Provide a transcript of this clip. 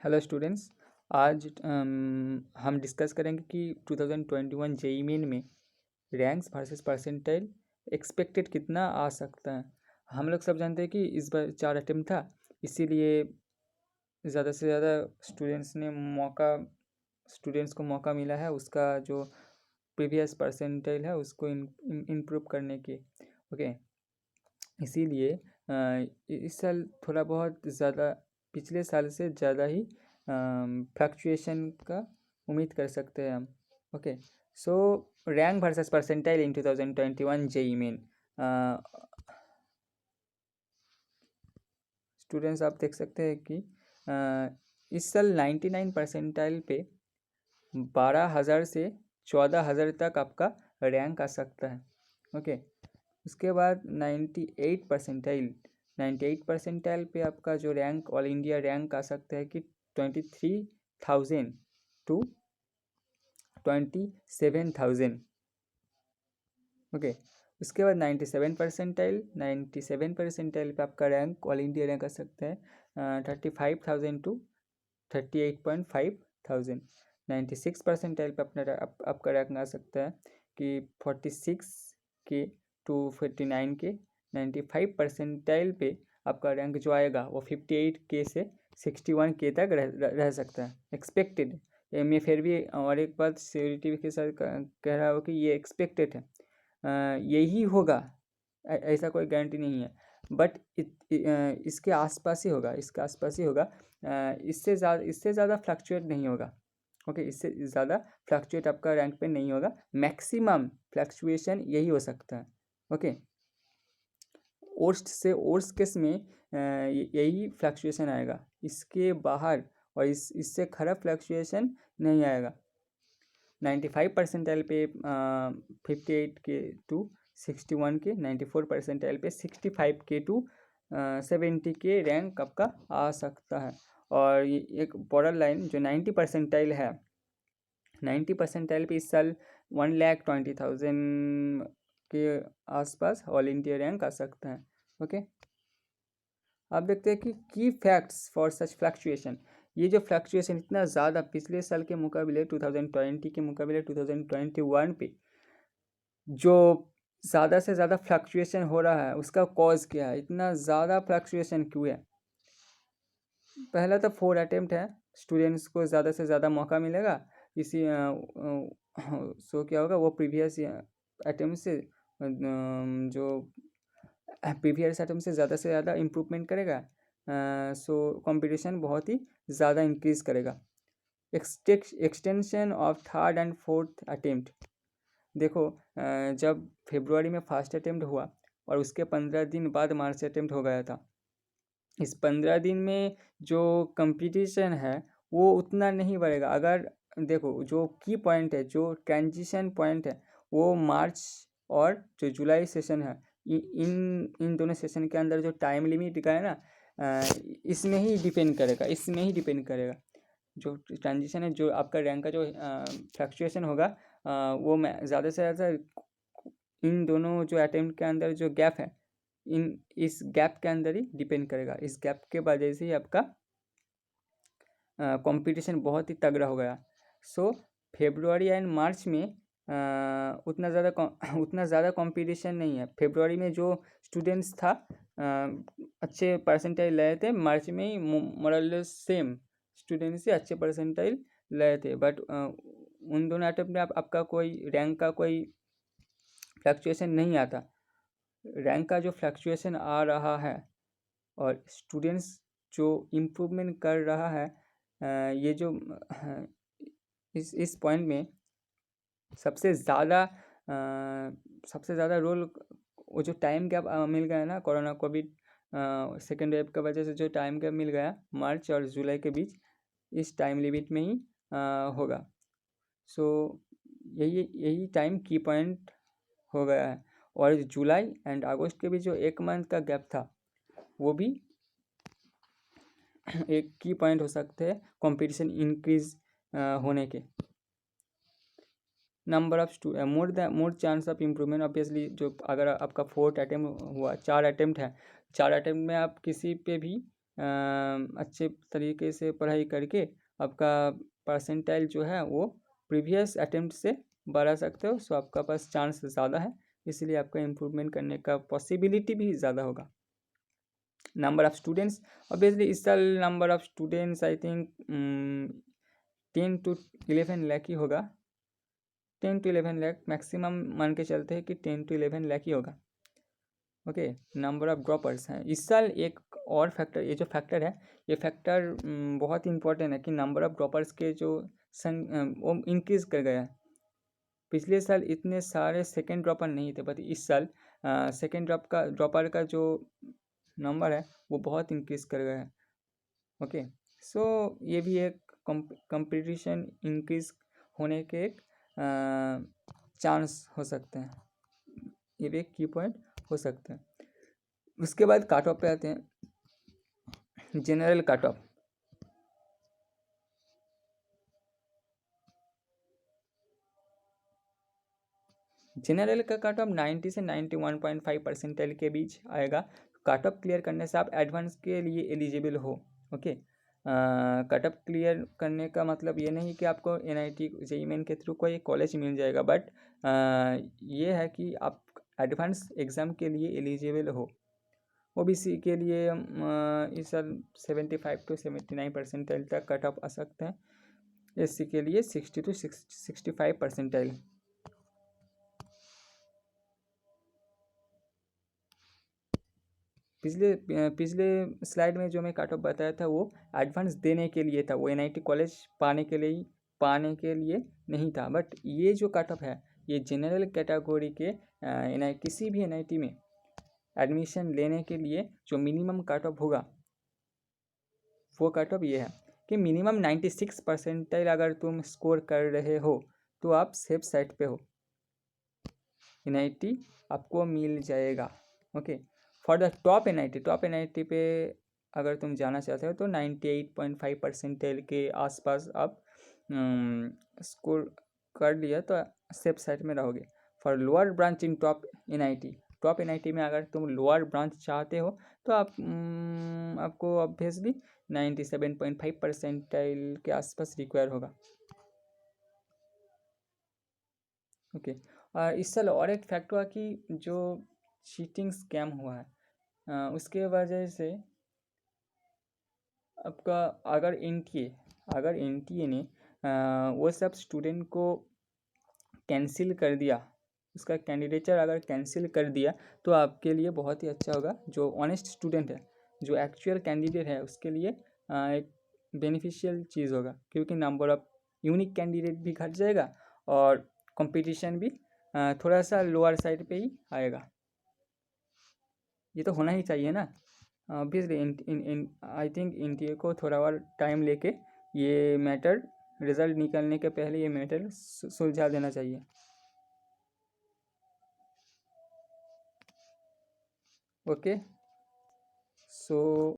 Hello students. आज हम discuss करेंगे कि 2021 जेईई मेन में रैंक्स वर्सेस परसेंटाइल एक्सपेक्टेड कितना आ सकता है। हम लोग सब जानते हैं कि इस बार 4 अटेम्प्ट था, इसीलिए ज़्यादा से ज़्यादा स्टूडेंट्स को मौका मिला है उसका जो प्रीवियस परसेंटाइल है उसको इम्प्रूव करने की। ओके, इसीलिए इस साल थोड़ा बहुत ज़्यादा पिछले साल से ज़्यादा ही फ्लक्चुएशन का उम्मीद कर सकते हैं हम। ओके, सो रैंक वर्सेस परसेंटाइल इन 2021 जेईई मेन। स्टूडेंट्स आप देख सकते हैं कि इस साल 99 परसेंटाइल पे 12,000 से 14,000 तक आपका रैंक आ सकता है। ओके, उसके बाद 98 परसेंटाइल पे आपका जो रैंक ऑल इंडिया रैंक आ सकता है कि 23,000 टू 27,000। ओके, उसके बाद 97 परसेंटाइल पे आपका रैंक ऑल इंडिया रैंक आ सकता है 35,000 टू 38,500। 96 परसेंटाइल पे आपका रैंक आ सकता है कि 46 के टू 49 के। 95 परसेंटाइल पे आपका रैंक जो आएगा वो 58 के से 61 के तक रह सकता है एक्सपेक्टेड। मैं फिर भी और एक बात सिक्योरिटी के साथ कह रहा हूँ कि ये एक्सपेक्टेड है, यही होगा, ऐसा कोई गारंटी नहीं है, बट इसके आसपास ही होगा, इससे ज़्यादा फ्लक्चुएट नहीं होगा। ओके, इससे ज़्यादा फ्लक्चुएट आपका रैंक पे नहीं होगा, मैक्सिमम फ्लक्चुएशन यही हो सकता है। ओके, वर्स्ट केस में यही फ्लक्चुएशन आएगा, इसके बाहर और इससे खराब फ्लक्चुएशन नहीं आएगा। 95 परसेंटाइल पे 58 के टू 61 के, 94 परसेंटाइल पे 65 के टू 70 के रैंक आपका आ सकता है। और ये एक बॉर्डर लाइन जो 90 परसेंटाइल है, 90 परसेंटाइल पे इस साल 1,20,000 के आसपास ऑल इंडिया रैंक आ सकता है। ओके, आप देखते हैं कि की फैक्ट्स फॉर सच फ्लक्चुएशन। ये जो फ्लक्चुएशन इतना ज़्यादा पिछले साल के मुकाबले 2020 के मुकाबले 2021 पे जो ज़्यादा से ज़्यादा फ्लक्चुएशन हो रहा है, उसका कॉज क्या है, इतना ज़्यादा फ्लक्चुएशन क्यों है? पहला तो 4 अटेम्प्ट है, स्टूडेंट्स को ज़्यादा से ज़्यादा मौका मिलेगा। इसी सो क्या होगा, वो प्रीवियस अटेम्प्ट से जो प्रीवियस अटेम्प्ट से ज़्यादा इम्प्रूवमेंट करेगा। सो कंपटीशन बहुत ही ज़्यादा इंक्रीज़ करेगा। Extension of third and fourth attempt. देखो, जब फरवरी में फर्स्ट अटेम्प्ट हुआ और उसके 15 दिन बाद मार्च अटेम्प्ट हो गया था, इस 15 दिन में जो कंपटीशन है वो उतना नहीं बढ़ेगा। अगर देखो, जो की पॉइंट है, जो ट्रांजिशन पॉइंट है, वो मार्च और जो जुलाई सेशन है, इन दोनों सेशन के अंदर जो टाइम लिमिट का है ना, इसमें ही डिपेंड करेगा। जो ट्रांजिशन है, जो आपका रैंक का जो फ्लक्चुएशन होगा, वो मैं ज़्यादा से ज़्यादा इन दोनों जो अटेम्प्ट के अंदर जो गैप है, इस गैप के अंदर ही डिपेंड करेगा। इस गैप के वजह से ही आपका कंपटीशन बहुत ही तगड़ा हो गया। सो फरवरी एंड मार्च में उतना ज़्यादा कंपटीशन नहीं है। फरवरी में जो स्टूडेंट्स था अच्छे परसेंटाइल लाए थे, मार्च में ही मोरलेस सेम स्टूडेंट्स से अच्छे परसेंटाइल लाए थे, बट उन दोनों अटेम्प्ट में आपका कोई रैंक का कोई फ्लक्चुएशन नहीं आता। रैंक का जो फ्लक्चुएशन आ रहा है और स्टूडेंट्स जो इम्प्रूवमेंट कर रहा है, ये जो इस पॉइंट में सबसे ज़्यादा रोल वो जो टाइम गैप मिल गया ना, कोरोना कोविड सेकेंड वेव की वजह से जो टाइम गैप मिल गया मार्च और जुलाई के बीच, इस टाइम लिमिट में ही होगा। सो यही टाइम की पॉइंट हो गया है। और जुलाई एंड अगस्त के बीच जो 1 मंथ का गैप था, वो भी एक की पॉइंट हो सकते हैं कंपटीशन इंक्रीज होने के। Number of more chance of improvement, obviously जो अगर आपका 4th अटेम्प्ट हुआ, 4 अटेम्प्ट है, 4 अटेम्प्ट में आप किसी पे भी अच्छे तरीके से पढ़ाई करके आपका परसेंटाइल जो है वो प्रीवियस अटेम्प्ट से बढ़ा सकते हो। सो आपका पास चांस ज़्यादा है, इसलिए आपका इम्प्रूवमेंट करने का पॉसिबिलिटी भी ज़्यादा होगा। नंबर ऑफ़ स्टूडेंट्स, ऑब्वियसली इस साल number of students I think 10 to 11 lakh ही होगा। 10 to 11 लाख मैक्सिमम मान के चलते हैं कि 10 to 11 लाख ही होगा। ओके, नंबर ऑफ़ ड्रॉपर्स हैं इस साल। एक और फैक्टर, ये जो फैक्टर है, ये फैक्टर बहुत इंपॉर्टेंट है कि नंबर ऑफ़ ड्रॉपर्स के जो वो इंक्रीज़ कर गया है। पिछले साल इतने सारे सेकेंड ड्रॉपर नहीं थे, बट इस साल सेकेंड ड्रॉपर का जो नंबर है वो बहुत इंक्रीज़ कर गया है। ओके, सो ये भी एक कंपटीशन इंक्रीज़ होने के एक चांस हो सकते हैं, ये भी एक की पॉइंट हो सकते हैं। उसके बाद कट ऑफ पे आते हैं। जनरल कट ऑफ, जनरल का कट ऑफ 90 से 91.5 परसेंटाइल के बीच आएगा। कट ऑफ क्लियर करने से आप एडवांस के लिए एलिजिबल हो। ओके, कट ऑफ क्लियर करने का मतलब ये नहीं कि आपको NIT JEE मेन के थ्रू कोई कॉलेज मिल जाएगा, बट ये है कि आप एडवांस एग्ज़ाम के लिए एलिजिबल हो। OBC के लिए इस साल 75 to 79 परसेंटाइल तक कट ऑफ आ सकते हैं। SC के लिए 60 to 65 परसेंटाइल। पिछले स्लाइड में जो मैं कट ऑफ बताया था वो एडवांस देने के लिए था, वो NIT कॉलेज पाने के लिए नहीं था। बट ये जो कट ऑफ है ये जनरल कैटेगरी के किसी भी NIT में एडमिशन लेने के लिए जो मिनिमम कट ऑफ होगा वो कट ऑफ ये है कि मिनिमम 96 परसेंटाइल अगर तुम स्कोर कर रहे हो तो आप सेफ साइड पे हो, NIT आपको मिल जाएगा। Okay, for the top NIT पे अगर तुम जाना चाहते हो तो 98.5 परसेंटाइल के आसपास आप स्कोर कर लिया तो सेफ साइड में रहोगे। For lower branch in top NIT में अगर तुम लोअर ब्रांच चाहते हो तो आपको ऑब्वियसली 97.5 परसेंटाइल के आसपास रिक्वायर होगा। ओके, और इस साल और एक फैक्ट हुआ कि जो चीटिंग स्कैम हुआ है उसके वजह से आपका अगर NTA ने वो सब स्टूडेंट को कैंसिल कर दिया, उसका कैंडिडेचर अगर कैंसिल कर दिया तो आपके लिए बहुत ही अच्छा होगा। जो ऑनेस्ट स्टूडेंट है, जो एक्चुअल कैंडिडेट है, उसके लिए एक बेनिफिशियल चीज़ होगा, क्योंकि नंबर ऑफ़ यूनिक कैंडिडेट भी घट जाएगा और कंपटीशन भी थोड़ा सा लोअर साइड पे ही आएगा। ये तो होना ही चाहिए ना। ऑब्वियसली आई थिंक NTA को थोड़ा और टाइम लेके ये मैटर रिज़ल्ट निकलने के पहले ये मैटर सुलझा देना चाहिए। ओके, सो